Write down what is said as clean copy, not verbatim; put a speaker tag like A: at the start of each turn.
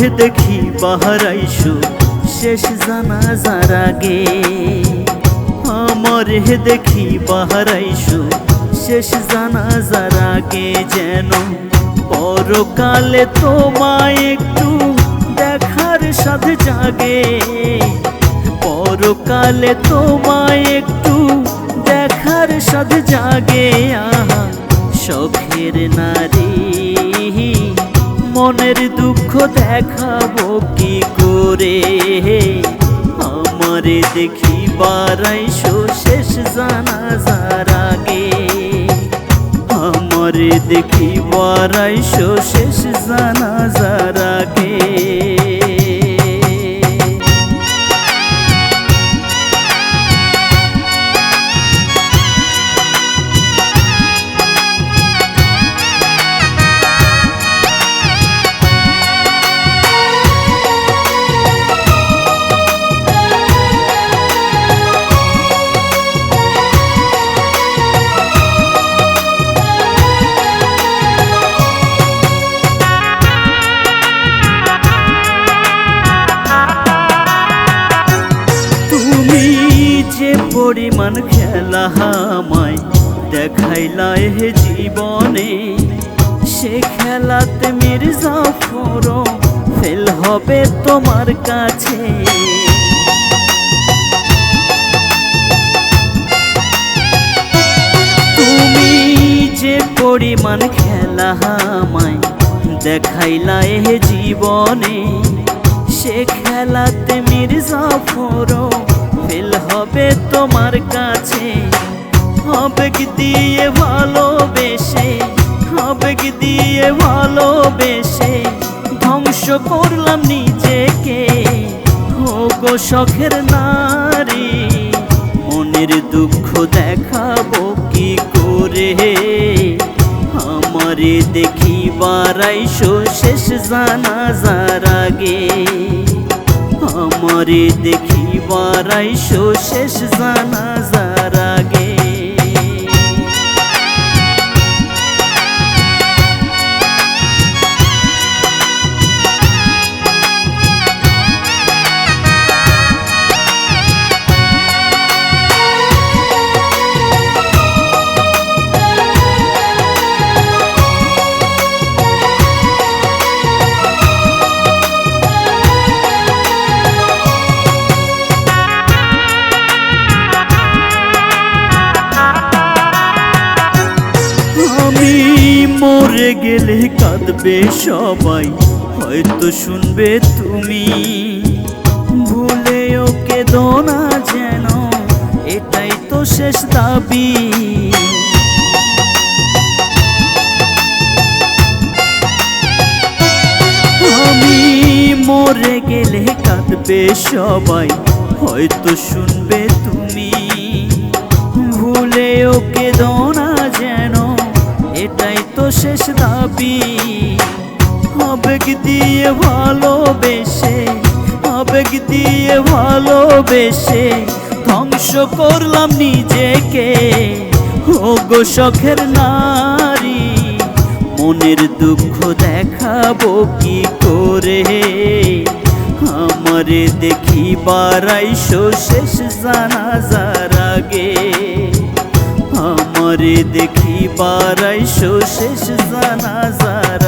A: দেখি বাহারাইশো শেষ জানাজার আগে, আমারে দেখি বাহারাইশো শেষ জানাজার আগে, যেন পরকালে তোমায় একটু দেখার সাথে জাগে, পরকালে তোমায় একটু দেখার সাথে জাগে। আহা শখের নারী মনের দুঃখ দেখাবো কি করে, আমারে দেখি বারাইশো শেষ জানাজার আগে, আমারে দেখি বারাইশো শেষ জানাজার আগে। পরিমাণ খেলা আমায় দেখাইলা হে জীবনে, সে খেলাতে মির্জাফর ফেল হবে তোমার কাছে। তুমি যে পরিমাণ খেলা আমায় দেখাইলা হে জীবনে, সে খেলাতে মির্জাফর ফেল হবে তোমার কাছে। আবেগ দিয়ে ভালোবেসে, আবেগ দিয়ে ভালোবেসে ধ্বংস করলাম নিজেকে, ও গো শখের নারী মনের দুঃখ দেখাবো কি করে, আমারে দেখি বারাইশো শেষ জানাজার আগে, আমারে দেখি বারাইশো শেষ জানাজার আগে। মরে গেলে কাঁদবে সবাই, হয়তো শুনবে তুমি, ভুলে ওকে দোনা যেন এটাই তো শেষ দাবি। আমি মরে গেলে কাঁদবে সবাই, হয়তো শুনবে তুমি, ভুলে ওকে দোনা যেন এটাই তো শেষ দাবি। আবেগ দিয়ে ভালোবেসে, আবেগ দিয়ে ভালোবেসে ধ্বংস করলাম নিজেকে, ও গো শখের নারী মনের দুঃখ দেখাবো কি করে, আমারে দেখি বারাইশো শেষ জানাজার আগে, আমারে দেখি বারাইশো শেষ জানাজার